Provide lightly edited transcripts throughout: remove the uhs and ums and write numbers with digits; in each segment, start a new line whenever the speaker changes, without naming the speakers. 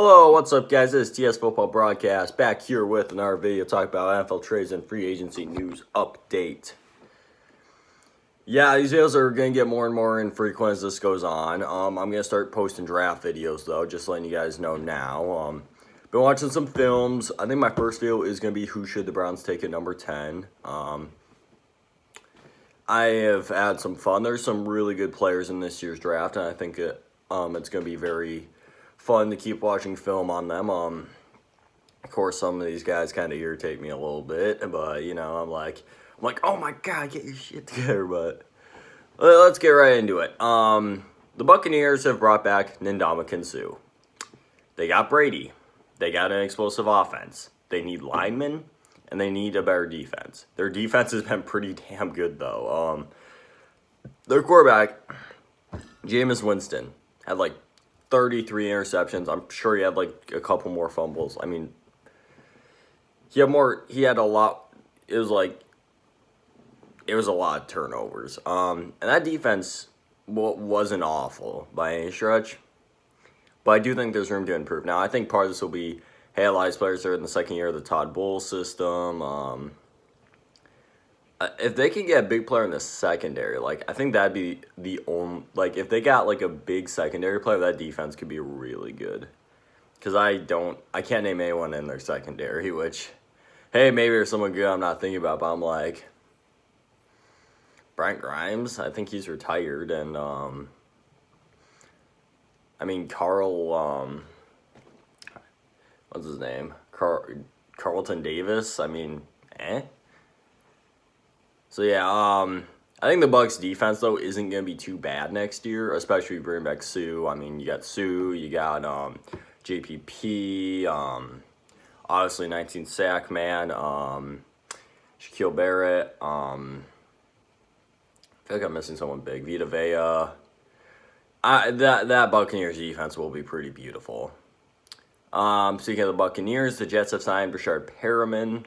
Hello, what's up, guys? This is TS Football Broadcast back here with another video talking about NFL trades and free agency news update. Yeah, these videos are going to get more and more infrequent as this goes on. I'm going to start posting draft videos, though, just letting you guys know now. Been watching some films. I think my first video is going to be who should the Browns take at number 10. I have had some fun. There's some really good players in this year's draft, and I think it's going to be very fun to keep watching film on them. Of course, some of these guys kind of irritate me a little bit, but I'm like, oh my god, get your shit together. But let's get right into it. The Buccaneers have brought back Ndamukong Suh. They got Brady. They got an explosive offense. They need linemen, and they need a better defense. Their defense has been pretty damn good, though. Their quarterback, Jameis Winston, had like 33 interceptions. I'm sure he had like a couple more fumbles. I mean, he had a lot. It was a lot of turnovers. And that defense wasn't awful by any stretch. But I do think there's room to improve. Now, I think part of this will be, hey, a lot of these players are in the second year of the Todd Bowles system. If they can get a big player in the secondary, I think that'd be the only, if they got, a big secondary player, that defense could be really good. Because I can't name anyone in their secondary, which, hey, maybe there's someone good I'm not thinking about, but I'm like, Brent Grimes, I think he's retired, and, Carl, what's his name? Carlton Davis, So yeah, I think the Bucs defense though isn't gonna be too bad next year, especially if you bring back Suh. I mean, you got Suh, you got JPP, obviously 19 sack man, Shaquille Barrett. I feel like I'm missing someone big. Vita Vea. That Buccaneers defense will be pretty beautiful. Speaking of the Buccaneers, the Jets have signed Breshad Perriman.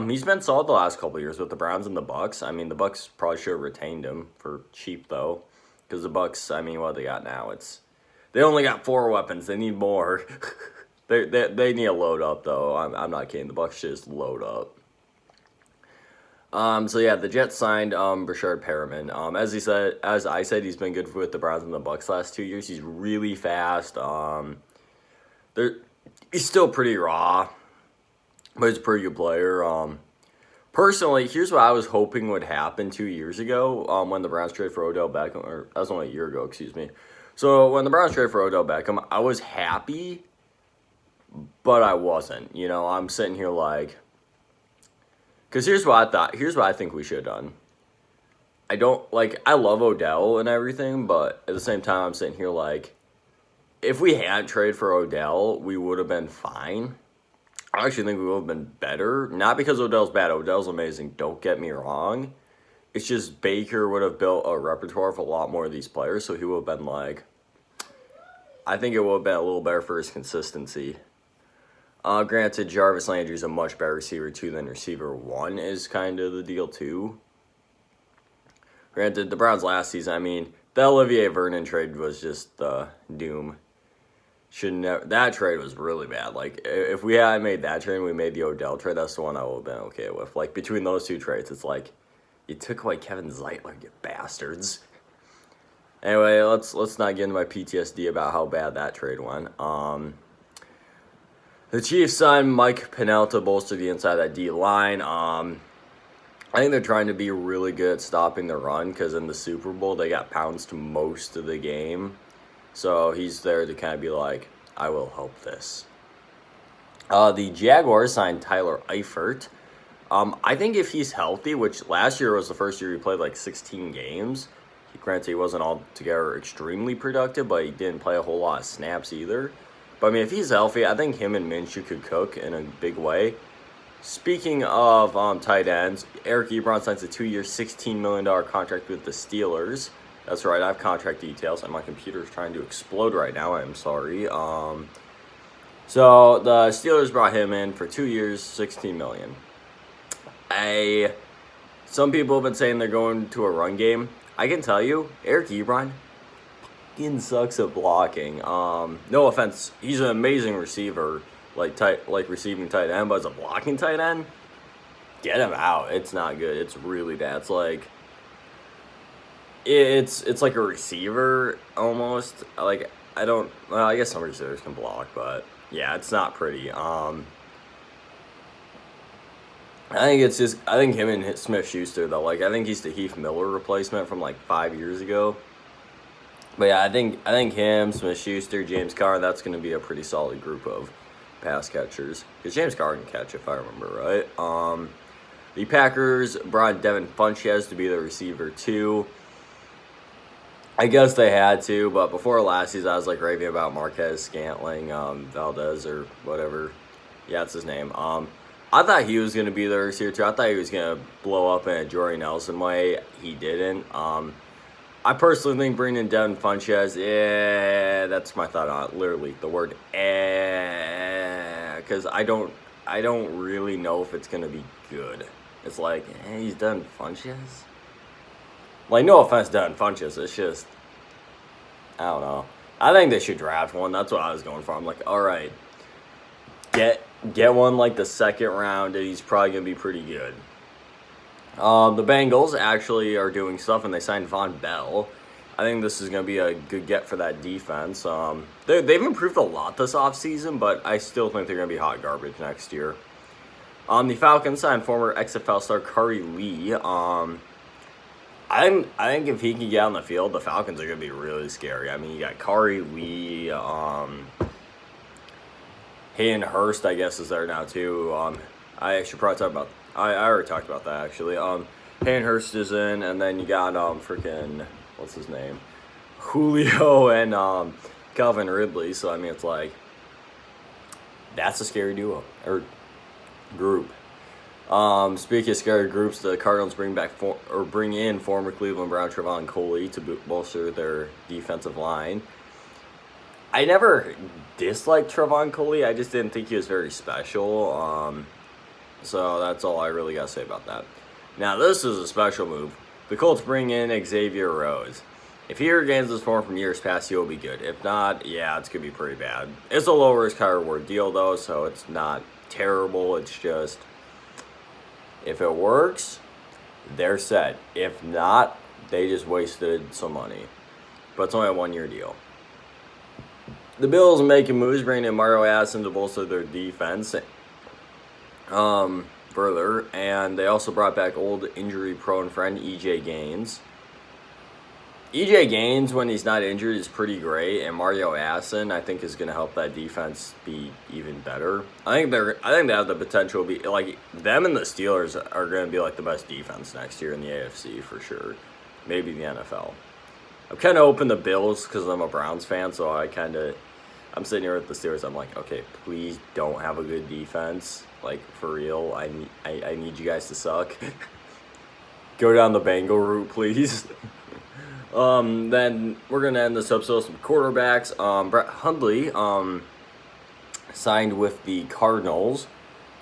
He's been solid the last couple of years with the Browns and the Bucs. I mean, the Bucs probably should have retained him for cheap, though. Because the Bucs, what they got now, they only got 4 weapons. They need more. they need a load up, though. I'm not kidding. The Bucs should just load up. So yeah, the Jets signed Breshad Perriman. As I said, he's been good with the Browns and the Bucs last 2 years. He's really fast. He's still pretty raw, but he's a pretty good player. Personally, here's what I was hoping would happen 2 years ago when the Browns traded for Odell Beckham. Or that was only a year ago, excuse me. So when the Browns traded for Odell Beckham, I was happy, but I wasn't. I'm sitting here because here's what I thought. Here's what I think we should have done. I love Odell and everything, but at the same time, I'm sitting here if we hadn't traded for Odell, we would have been fine. I actually think we would have been better. Not because Odell's bad. Odell's amazing. Don't get me wrong. It's just Baker would have built a repertoire of a lot more of these players, so he would have been I think it would have been a little better for his consistency. Granted, Jarvis Landry's a much better receiver 2 than receiver 1 is kind of the deal, too. Granted, the Browns last season, the Olivier Vernon trade was just doom. That trade was really bad. If we hadn't made that trade and we made the Odell trade, that's the one I would have been okay with. Between those two trades, it's you took away Kevin Zeitler, you bastards. Anyway, let's not get into my PTSD about how bad that trade went. The Chiefs signed Mike Pennel to bolster the inside of that D-line. I think they're trying to be really good at stopping the run because in the Super Bowl, they got pounced most of the game. So he's there to kind of be I will help this. The Jaguars signed Tyler Eifert. I think if he's healthy, which last year was the first year he played 16 games. Granted, he wasn't altogether extremely productive, but he didn't play a whole lot of snaps either. But if he's healthy, I think him and Minshew could cook in a big way. Speaking of tight ends, Eric Ebron signs a 2-year, $16 million contract with the Steelers. That's right, I have contract details, and my computer is trying to explode right now. I'm sorry. So the Steelers brought him in for 2 years, $16 million. Some people have been saying they're going to a run game. I can tell you, Eric Ebron fucking sucks at blocking. No offense, he's an amazing receiver, like receiving tight end, but as a blocking tight end, get him out. It's not good. It's really bad. It's like it's like a receiver almost. Like I don't. Well, I guess some receivers can block, but yeah, it's not pretty. I think it's just. I think him and Smith Schuster though. Like I think he's the Heath Miller replacement from like 5 years ago. But yeah, I think him, Smith Schuster, James Carr. That's going to be a pretty solid group of pass catchers because James Carr can catch if I remember right. The Packers brought Devin Funchess to be the receiver too. I guess they had to, but before last season, I was like raving about Marquez Scantling, Valdez or whatever. Yeah, that's his name. I thought he was going to be the receiver too. I thought he was going to blow up in a Jordy Nelson way. He didn't. I personally think bringing in Devin Funchess, that's my thought on it. Literally, the word because I don't really know if it's going to be good. It's like, he's Devin Funchess? Like, no offense, Devin Funchess. It's just, I don't know. I think they should draft one. That's what I was going for. I'm like, all right, get one like the second round, and he's probably going to be pretty good. The Bengals actually are doing stuff, and they signed Von Bell. I think this is going to be a good get for that defense. They've improved a lot this offseason, but I still think they're going to be hot garbage next year. The Falcons signed former XFL star Kari Lee. I think if he can get on the field, the Falcons are going to be really scary. I mean, you got Kari Lee, Hayden Hurst, I guess, is there now, too. I should probably talk about... I already talked about that, actually. Hayden Hurst is in, and then you got, freaking... What's his name? Julio and, Calvin Ridley. So, I mean, it's like... That's a scary duo. Or group. Speaking of scary groups, the Cardinals bring in former Cleveland Brown Trevon Coley to bolster their defensive line. I never disliked Trevon Coley. I just didn't think he was very special. So that's all I really got to say about that. Now, this is a special move. The Colts bring in Xavier Rhodes. If he regains his form from years past, he'll be good. If not, yeah, it's going to be pretty bad. It's a low-risk, high-reward deal, though, so it's not terrible. It's just, if it works, they're set. If not, they just wasted some money. But it's only a one-year deal. The Bills are making moves, bringing in Mario Addison to bolster their defense further. And they also brought back old injury-prone friend E.J. Gaines. E.J. Gaines, when he's not injured, is pretty great, and Mario Addison, I think, is going to help that defense be even better. I think they have the potential to be like them, and the Steelers are going to be like the best defense next year in the AFC for sure, maybe the NFL. I'm kind of hoping the Bills because I'm a Browns fan, so I'm sitting here with the Steelers. I'm like, okay, please don't have a good defense, like for real. I need you guys to suck. Go down the Bengal route, please. Then we're going to end this episode with some quarterbacks. Brett Hundley, signed with the Cardinals.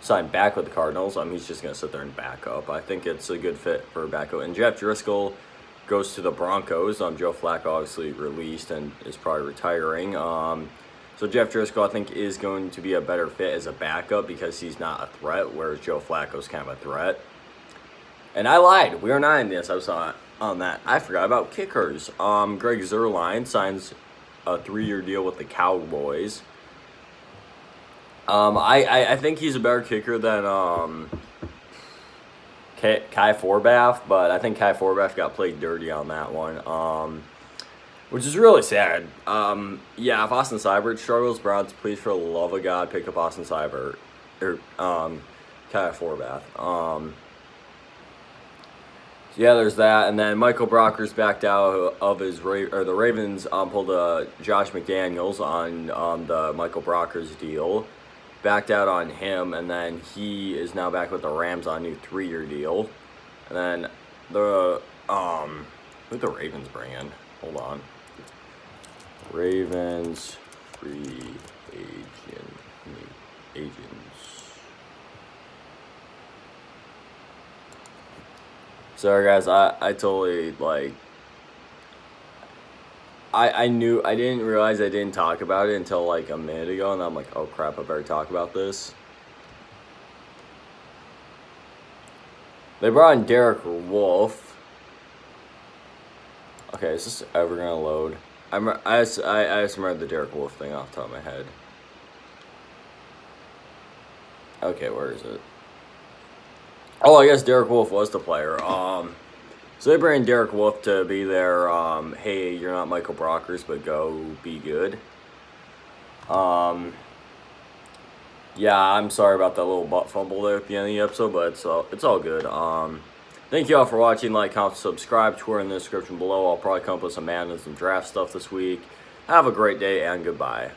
Signed back with the Cardinals. He's just going to sit there and back up. I think it's a good fit for a backup. And Jeff Driscoll goes to the Broncos. Joe Flacco obviously released and is probably retiring. So Jeff Driscoll, I think, is going to be a better fit as a backup because he's not a threat, whereas Joe Flacco's kind of a threat. And I lied. We are not in this. I saw on that. I forgot about kickers. Greg Zuerlein signs a 3-year deal with the Cowboys. I think he's a better kicker than Kai Forbath, but I think Kai Forbath got played dirty on that one. Which is really sad. Yeah, if Austin Seibert struggles, Browns, please, for the love of God, pick up Austin Seibert or Kai Forbath. Yeah, there's that, and then Michael Brockers backed out of the Ravens pulled Josh McDaniels on the Michael Brockers deal, backed out on him, and then he is now back with the Rams on a new 3-year deal, and then who'd the Ravens bring in? Hold on, Ravens free agents. Sorry guys, I totally I didn't realize I didn't talk about it until like a minute ago, and I'm like, oh crap, I better talk about this. They brought in Derek Wolfe. Okay, is this ever gonna load? I just remembered the Derek Wolfe thing off the top of my head. Okay, where is it? Oh, I guess Derek Wolfe was the player. So they bring in Derek Wolfe to be their, hey, you're not Michael Brockers, but go be good. Yeah, I'm sorry about that little butt fumble there at the end of the episode, but it's all good. Thank you all for watching. Like, comment, subscribe. Twitter in the description below. I'll probably come up with some Madden and some draft stuff this week. Have a great day, and goodbye.